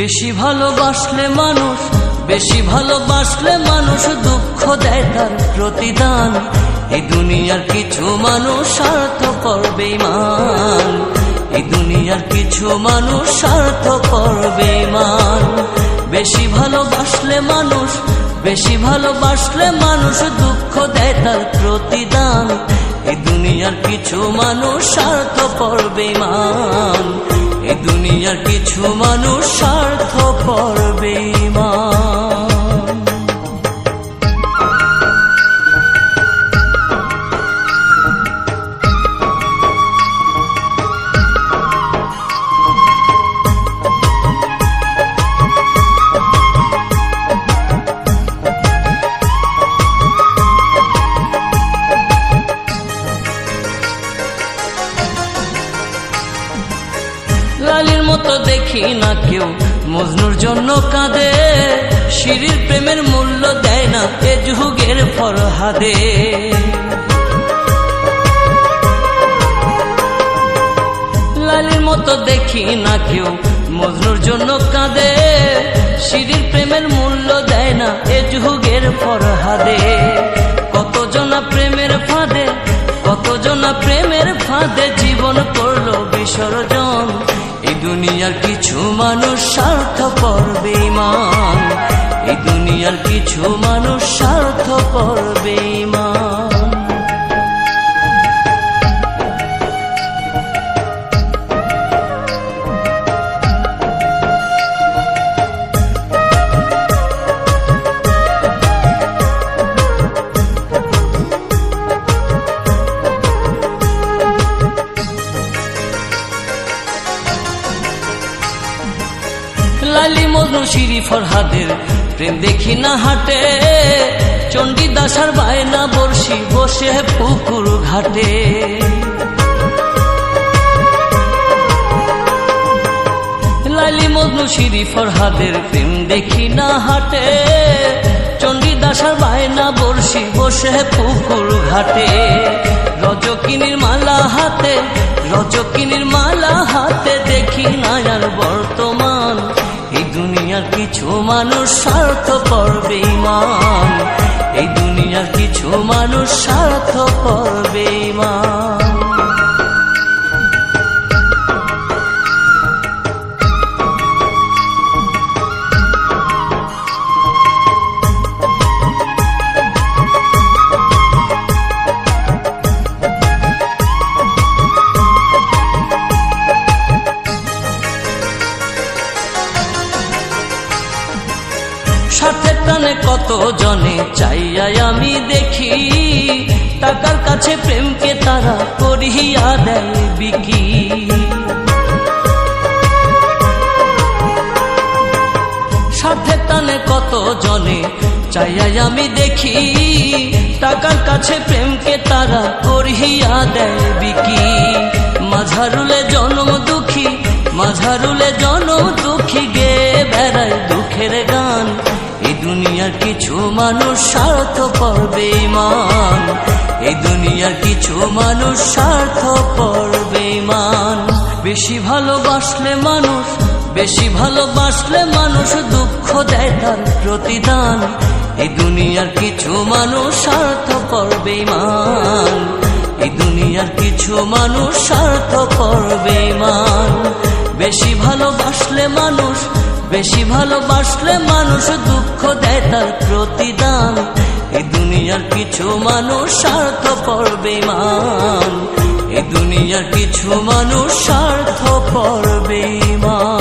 বেশি ভালোবাসলে মানুষ, বেশি ভালোবাসলে মানুষ দুঃখ দেয় তার প্রতিদান। এই দুনিয়ার কিছু মানুষ স্বার্থপর বেঈমান, এই দুনিয়ার কিছু মানুষ স্বার্থপর বেঈমান। বেশি ভালোবাসলে মানুষ, বেশি ভালোবাসলে মানুষ দুঃখ দেয় তার প্রতিদান। এই দুনিয়ার কিছু মানুষ স্বার্থপর বেঈমান, এই দুনিয়ার কিছু মানুষ স্বার্থপর বেঈমান। লালির মতো দেখি না কেউ মজনুর জন্য কাঁদে, শিরির প্রেমের মূল্য দেয় না এ যুগের ফরহাদে। লালির মতো দেখি না কেউ মজনুর জন্য কাঁদে, শিরির প্রেমের মূল্য দেয় না এ যুগের ফরহাদে। কতজনা প্রেমের ফাঁদে, কতজনা প্রেমের ফাঁদে জীবন করলো বিসর্জন। এই দুনিয়ার কিছু মানুষ স্বার্থপর বেঈমান, এই দুনিয়ার কিছু মানুষ স্বার্থপর বেঈমান। লালি মজনু শিরি ফরহাদের প্রেম দেখি না হাটে, চণ্ডীদাস আর বায়না বর্ষি বসে পুকুর ঘাটে। লালি মজনু শিরি ফরহাদের প্রেম দেখি না হাটে, চণ্ডীদাস আর বায়না বর্ষি বসে পুকুর ঘাটে। রজকিনীর মালা হাতে, রজকিনীর মালা হাতে দেখি না আর বর্তমান। এই দুনিয়ার কিছু মানুষ স্বার্থপর বেঈমান, এই দুনিয়ার কিছু মানুষ স্বার্থপর বেঈমান। স্বার্থের টানে কত জনে চাইয়াই আমি দেখি, টাকার কাছে প্রেমকে তারা করিয়া দেয় বিকি। স্বার্থের টানে কত জনে চাইয়াই আমি দেখি, টাকার কাছে প্রেমকে তারা করিয়া দেয় বিকি। মাঝারুলে জনম দুঃখী, মাঝারুলে জনম দুঃখী গে বেড়ায় দুঃখের গান। এই দুনিয়ার কিছু মানুষ স্বার্থপর বেঈমান, এই দুনিয়ার কিছু মানুষ স্বার্থপর বেঈমান। বেশি ভালোবাসলে মানুষ, বেশি ভালোবাসলে মানুষ দুঃখ দেয় তার প্রতিদান। এই দুনিয়ার কিছু মানুষ স্বার্থপর বেঈমান, এই দুনিয়ার কিছু মানুষ স্বার্থপর বেঈমান। বেশি ভালোবাসলে মানুষ, বেশি ভালোবাসলে মানুষ দুঃখ দেয় তার প্রতিদান। এই দুনিয়ার কিছু মানুষ স্বার্থপর বেঈমান, এই দুনিয়ার কিছু মানুষ স্বার্থপর বেঈমান।